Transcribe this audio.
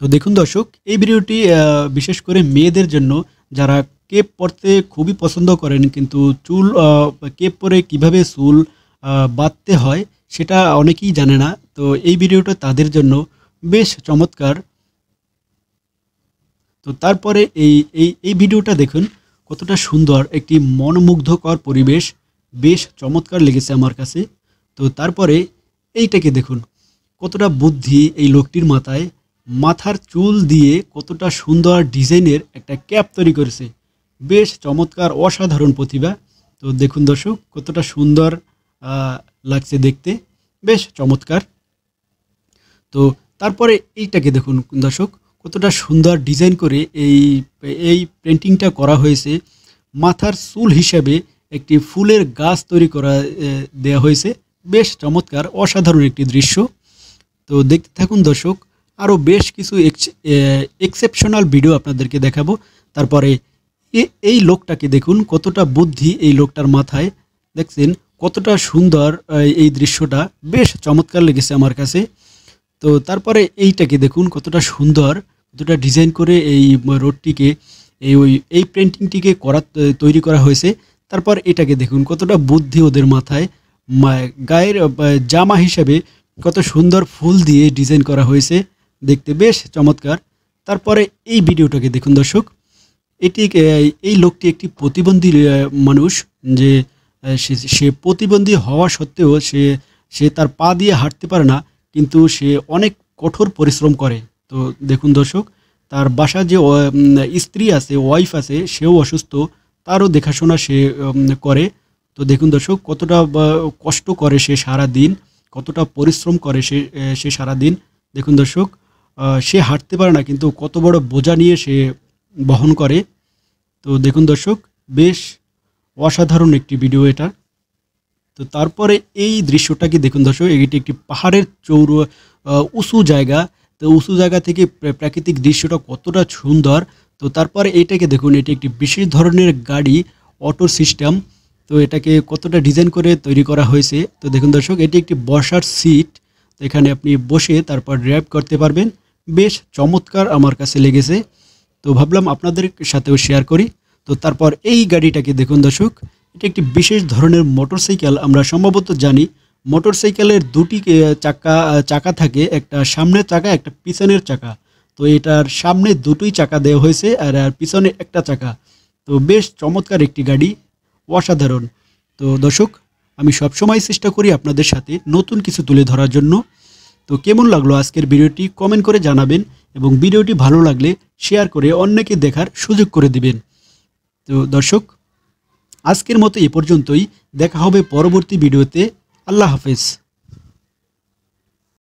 তো দেখুন দর্শক, এই ভিডিওটি বিশেষ করে মেয়েদের জন্য, যারা কেপ পরতে খুবই পছন্দ করেন কিন্তু চুল কেপ পরে কিভাবে চুল বাঁধতে হয় সেটা অনেকেই জানে না। তো এই ভিডিওটা তাদের জন্য বেশ চমৎকার। তো তারপরে এই এই এই ভিডিওটা দেখুন, কতটা সুন্দর একটি মনোমুগ্ধকর পরিবেশ, বেশ চমৎকার লেগেছে আমার কাছে। তো তারপরে এইটাকে দেখুন, কতটা বুদ্ধি এই লোকটির মাথায়, মাথার চুল দিয়ে কতটা সুন্দর ডিজাইনের একটা ক্যাপ তৈরি করেছে, বেশ চমৎকার, অসাধারণ প্রতিভা। তো দেখুন দর্শক, কতটা সুন্দর লাগছে দেখতে, বেশ চমৎকার। তো তারপরে এইটাকে দেখুন দর্শক, কতটা সুন্দর ডিজাইন করে এই এই পেন্টিংটা করা হয়েছে। মাথার চুল হিসাবে একটি ফুলের গাছ তৈরি করা দেয়া হয়েছে, বেশ চমৎকার, অসাধারণ একটি দৃশ্য। তো দেখতে থাকুন দর্শক, আরও বেশ কিছু এক্সেপশনাল ভিডিও আপনাদেরকে দেখাবো। তারপরে এই লোকটাকে দেখুন, কতটা বুদ্ধি এই লোকটার মাথায়, দেখছেন কতটা সুন্দর এই দৃশ্যটা, বেশ চমৎকার লেগেছে আমার কাছে। তো তারপরে এইটাকে দেখুন, কতটা সুন্দর, কতটা ডিজাইন করে এই রোডটিকে, এই পেন্টিংটিকে তৈরি করা হয়েছে। তারপর এটাকে দেখুন, কতটা বুদ্ধি ওদের মাথায়, গায়ের জামা হিসেবে কত সুন্দর ফুল দিয়ে ডিজাইন করা হয়েছে, দেখতে বেশ চমৎকার। তারপরে এই ভিডিওটাকে দেখুন দর্শক, এই লোকটি একটি প্রতিবন্ধী মানুষ, যে সে প্রতিবন্ধী হওয়া সত্ত্বেও সে তার পা দিয়ে হাঁটতে পারে না, কিন্তু সে অনেক কঠোর পরিশ্রম করে। তো দেখুন দর্শক, তার বাসা যে স্ত্রী আছে, ওয়াইফ আছে, সেও অসুস্থ, তারও দেখাশোনা সে করে। তো দেখুন দর্শক, কতটা কষ্ট করে সে সারা দিন, কতটা পরিশ্রম করে সে সারা দিন। দেখুন দর্শক, সে হাঁটতে পারে না, কিন্তু কত বড় বোঝা নিয়ে সে বহন করে। তো দেখুন দর্শক, বেশ অসাধারণ একটি ভিডিও এটা। তো তারপরে এই দৃশ্যটাকে দেখুন দর্শক, এটি একটি পাহাড়ের উঁচু জায়গা। তো উঁচু জায়গা থেকে প্রাকৃতিক দৃশ্যটা কতটা সুন্দর। তো তারপরে এইটাকে দেখুন, এটি একটি বিশেষ ধরনের গাড়ি, অটো সিস্টেম। তো এটাকে কতটা ডিজাইন করে তৈরি করা হয়েছে। তো দেখুন দর্শক, এটি একটি বসার সিট, তো এখানে আপনি বসে তারপর ড্রাইভ করতে পারবেন, বেশ চমৎকার আমার কাছে লেগেছে। তো ভাবলাম আপনাদের সাথেও শেয়ার করি। তো তারপর এই গাড়িটাকে দেখুন দর্শক, এটি একটি বিশেষ ধরনের মোটরসাইকেল। আমরা সম্ভবত জানি মোটরসাইকেলের দুটি চাকা থাকে, একটা সামনের চাকা, একটা পিছনের চাকা। তো এটার সামনে দুটোই চাকা দেওয়া হয়েছে, আর পিছনে একটা চাকা। তো বেশ চমৎকার একটি গাড়ি, অসাধারণ। তো দর্শক, আমি সবসময় চেষ্টা করি আপনাদের সাথে নতুন কিছু তুলে ধরার জন্য। তো কেমন লাগলো আজকের ভিডিওটি কমেন্ট করে জানাবেন, এবং ভিডিওটি ভালো লাগলে শেয়ার করে অন্যকে দেখার সুযোগ করে দিবেন। তো দর্শক, আজকের মতো এ পর্যন্তই, দেখা হবে পরবর্তী ভিডিওতে। আল্লাহ হাফেজ।